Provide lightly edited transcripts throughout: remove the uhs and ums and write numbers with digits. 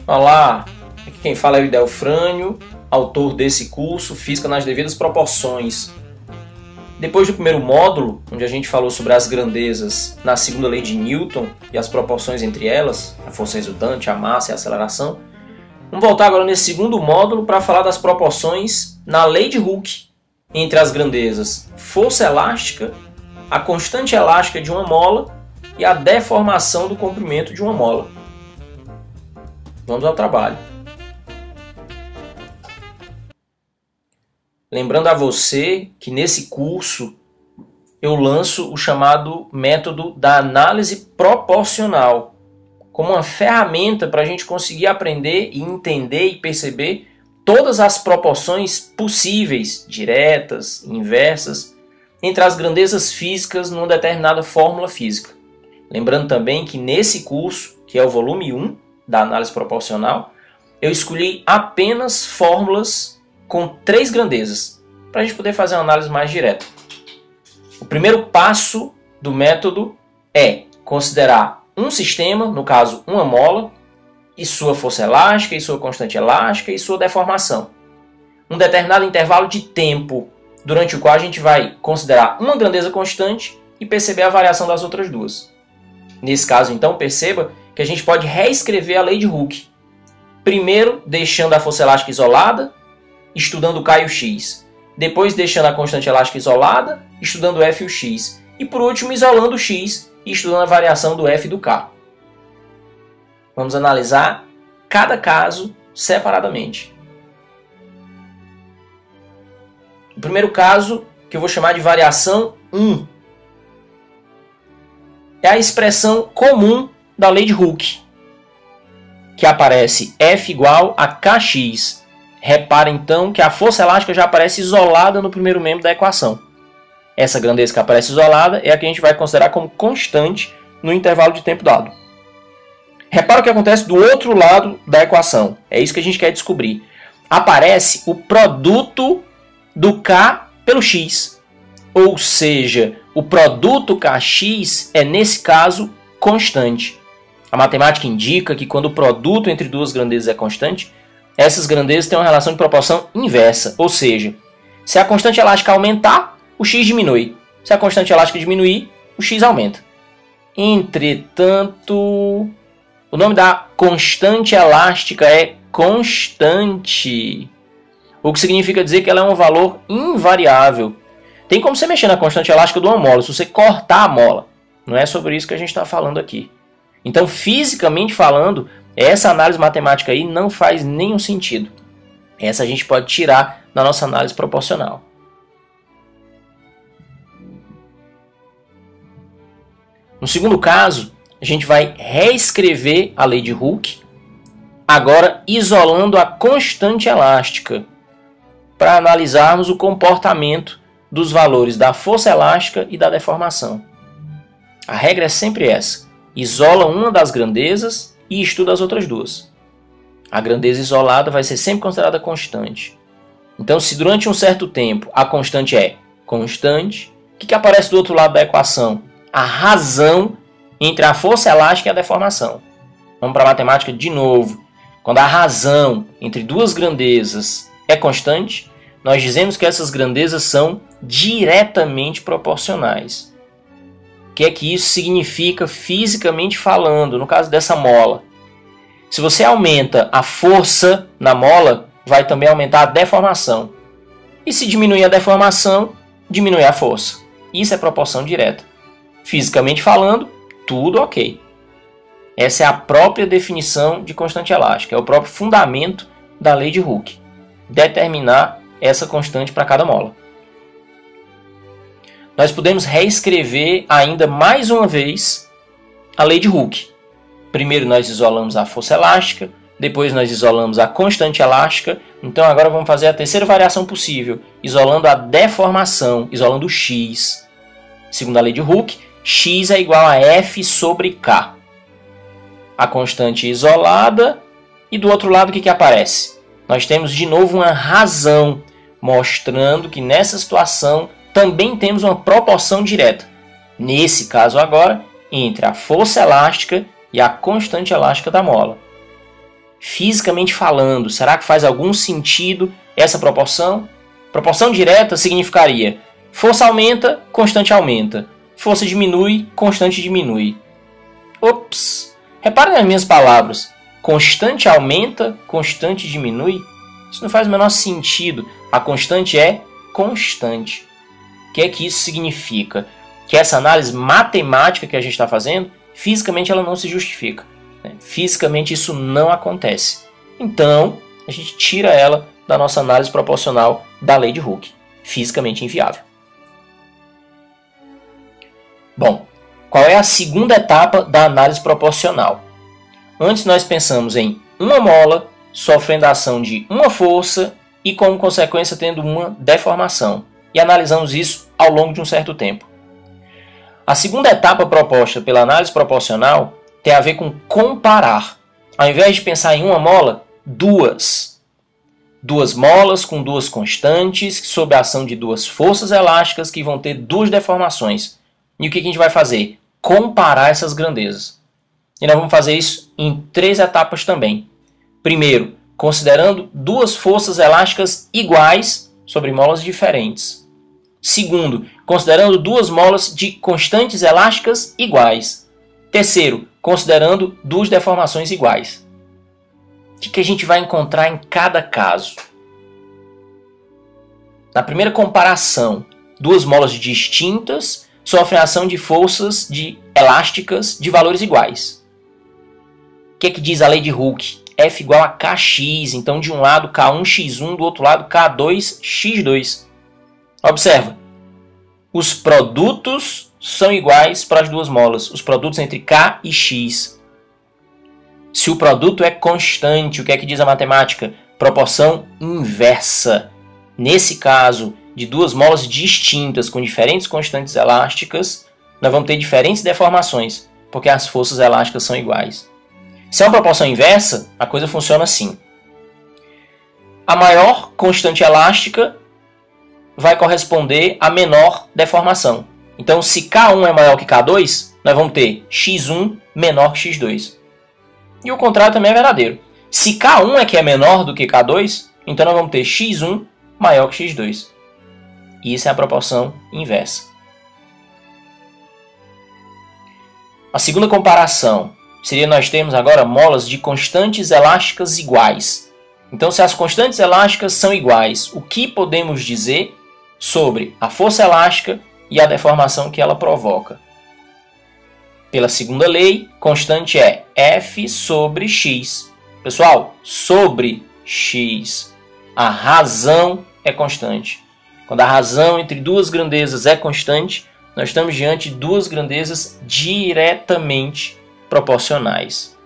Olá, aqui quem fala é o Idelfrânio, autor desse curso Física nas Devidas Proporções. Depois do primeiro módulo, onde a gente falou sobre as grandezas na segunda lei de Newton e as proporções entre elas, a força resultante, a massa e a aceleração, vamos voltar agora nesse segundo módulo para falar das proporções na lei de Hooke entre as grandezas força elástica, a constante elástica de uma mola e a deformação do comprimento de uma mola. Vamos ao trabalho. Lembrando a você que nesse curso eu lanço o chamado método da análise proporcional como uma ferramenta para a gente conseguir aprender e entender e perceber todas as proporções possíveis, diretas, inversas, entre as grandezas físicas numa determinada fórmula física. Lembrando também que nesse curso, que é o volume 1 da análise proporcional, eu escolhi apenas fórmulas com 3 grandezas, para a gente poder fazer uma análise mais direta. O primeiro passo do método é considerar um sistema, no caso uma mola, e sua força elástica, e sua constante elástica, e sua deformação. Um determinado intervalo de tempo, durante o qual a gente vai considerar uma grandeza constante e perceber a variação das outras duas. Nesse caso, então, perceba que a gente pode reescrever a lei de Hooke. Primeiro, deixando a força elástica isolada, estudando o K e o X. Depois, deixando a constante elástica isolada, estudando o F e o X. E por último, isolando o X e estudando a variação do F e do K. Vamos analisar cada caso separadamente. O primeiro caso, que eu vou chamar de variação 1, é a expressão comum da lei de Hooke, que aparece F igual a Kx. Repara então que a força elástica já aparece isolada no primeiro membro da equação. Essa grandeza que aparece isolada é a que a gente vai considerar como constante no intervalo de tempo dado. Repara o que acontece do outro lado da equação. É isso que a gente quer descobrir. Aparece o produto do K pelo X. Ou seja, o produto Kx é, nesse caso, constante. A matemática indica que quando o produto entre duas grandezas é constante, essas grandezas têm uma relação de proporção inversa. Ou seja, se a constante elástica aumentar, o X diminui. Se a constante elástica diminuir, o X aumenta. Entretanto, o nome da constante elástica é constante, o que significa dizer que ela é um valor invariável. Tem como você mexer na constante elástica de uma mola, se você cortar a mola. Não é sobre isso que a gente está falando aqui. Então, fisicamente falando, essa análise matemática aí não faz nenhum sentido. Essa a gente pode tirar da nossa análise proporcional. No segundo caso, a gente vai reescrever a lei de Hooke, agora isolando a constante elástica, para analisarmos o comportamento dos valores da força elástica e da deformação. A regra é sempre essa: isola uma das grandezas e estuda as outras duas. A grandeza isolada vai ser sempre considerada constante. Então, se durante um certo tempo a constante é constante, o que aparece do outro lado da equação? A razão entre a força elástica e a deformação. Vamos para a matemática de novo. Quando a razão entre duas grandezas é constante, nós dizemos que essas grandezas são diretamente proporcionais. O que é que isso significa fisicamente falando, no caso dessa mola? Se você aumenta a força na mola, vai também aumentar a deformação. E se diminuir a deformação, diminui a força. Isso é proporção direta. Fisicamente falando, tudo ok. Essa é a própria definição de constante elástica, é o próprio fundamento da lei de Hooke. Determinar essa constante para cada mola. Nós podemos reescrever ainda mais uma vez a lei de Hooke. Primeiro nós isolamos a força elástica, depois nós isolamos a constante elástica. Então agora vamos fazer a terceira variação possível, isolando a deformação, isolando o X. Segundo a lei de Hooke, X é igual a F sobre K. A constante isolada, e do outro lado o que aparece? Nós temos de novo uma razão, mostrando que nessa situação também temos uma proporção direta. Nesse caso agora, entre a força elástica e a constante elástica da mola. fisicamente falando, será que faz algum sentido essa proporção? Proporção direta significaria força aumenta, constante aumenta. Força diminui, constante diminui. Ops! Reparem nas minhas palavras. Constante aumenta, constante diminui. Isso não faz o menor sentido. A constante é constante. O que é que isso significa? Que essa análise matemática que a gente está fazendo, fisicamente ela não se justifica. Fisicamente isso não acontece. Então, a gente tira ela da nossa análise proporcional da lei de Hooke. Fisicamente inviável. Bom, qual é a segunda etapa da análise proporcional? Antes nós pensamos em uma mola sofrendo a ação de uma força e como consequência tendo uma deformação. E analisamos isso ao longo de um certo tempo. A segunda etapa proposta pela análise proporcional tem a ver com comparar. Ao invés de pensar em uma mola, duas. Duas molas com duas constantes, sob a ação de duas forças elásticas que vão ter duas deformações. E o que a gente vai fazer? Comparar essas grandezas. E nós vamos fazer isso em 3 etapas também. Primeiro, considerando duas forças elásticas iguais sobre molas diferentes. Segundo, considerando duas molas de constantes elásticas iguais. Terceiro, considerando duas deformações iguais. O que a gente vai encontrar em cada caso? Na primeira comparação, duas molas distintas sofrem a ação de forças elásticas de valores iguais. O que diz a lei de Hooke? F igual a Kx, então de um lado K1x1, do outro lado K2x2. Observa, os produtos são iguais para as duas molas, os produtos entre K e X. Se o produto é constante, o que é que diz a matemática? Proporção inversa. Nesse caso, de duas molas distintas com diferentes constantes elásticas, nós vamos ter diferentes deformações, porque as forças elásticas são iguais. Se é uma proporção inversa, a coisa funciona assim. A maior constante elástica vai corresponder à menor deformação. Então, se K1 é maior que K2, nós vamos ter X1 menor que X2. E o contrário também é verdadeiro. Se K1 é que é menor do que K2, então nós vamos ter X1 maior que X2. E isso é a proporção inversa. A segunda comparação seria nós termos agora molas de constantes elásticas iguais. Então, se as constantes elásticas são iguais, o que podemos dizer sobre a força elástica e a deformação que ela provoca? Pela segunda lei, constante é F sobre X. Pessoal, sobre X. A razão é constante. Quando a razão entre duas grandezas é constante, nós estamos diante de duas grandezas diretamente proporcionais.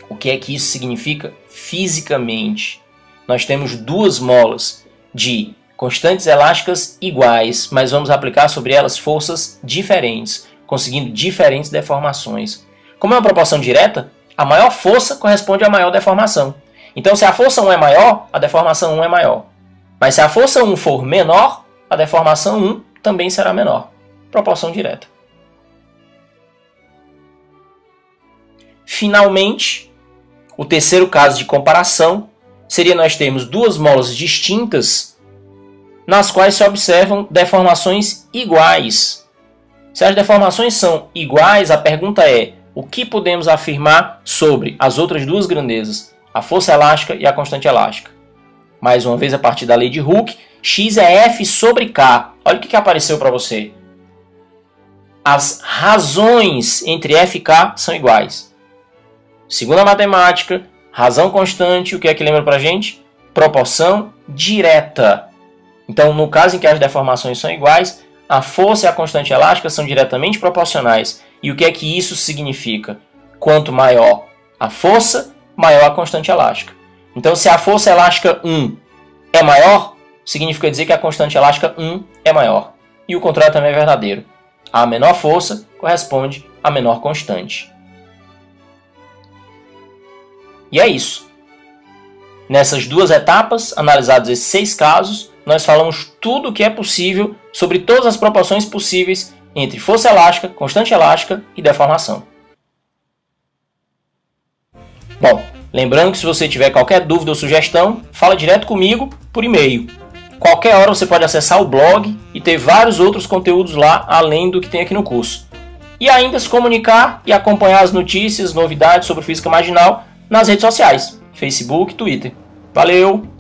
O que é que isso significa fisicamente? Nós temos duas molas de constantes elásticas iguais, mas vamos aplicar sobre elas forças diferentes, conseguindo diferentes deformações. Como é uma proporção direta, a maior força corresponde à maior deformação. Então, se a força 1 é maior, a deformação 1 é maior. Mas se a força 1 for menor, a deformação 1 também será menor. Proporção direta. Finalmente, o terceiro caso de comparação seria nós termos duas molas distintas nas quais se observam deformações iguais. Se as deformações são iguais, a pergunta é: o que podemos afirmar sobre as outras duas grandezas, a força elástica e a constante elástica? Mais uma vez, a partir da lei de Hooke, X é F sobre K. Olha o que apareceu para você. As razões entre F e K são iguais. Segundo a matemática, razão constante, o que é que lembra para a gente? Proporção direta. Então, no caso em que as deformações são iguais, a força e a constante elástica são diretamente proporcionais. E o que é que isso significa? Quanto maior a força, maior a constante elástica. Então, se a força elástica 1 é maior, significa dizer que a constante elástica 1 é maior. E o contrário também é verdadeiro. A menor força corresponde à menor constante. E é isso. Nessas duas etapas, analisados esses 6 casos, nós falamos tudo o que é possível sobre todas as proporções possíveis entre força elástica, constante elástica e deformação. Bom, Lembrando que se você tiver qualquer dúvida ou sugestão, fala direto comigo por e-mail. Qualquer hora você pode acessar o blog e ter vários outros conteúdos lá, além do que tem aqui no curso. E ainda se comunicar e acompanhar as notícias, novidades sobre física marginal nas redes sociais, Facebook e Twitter. Valeu!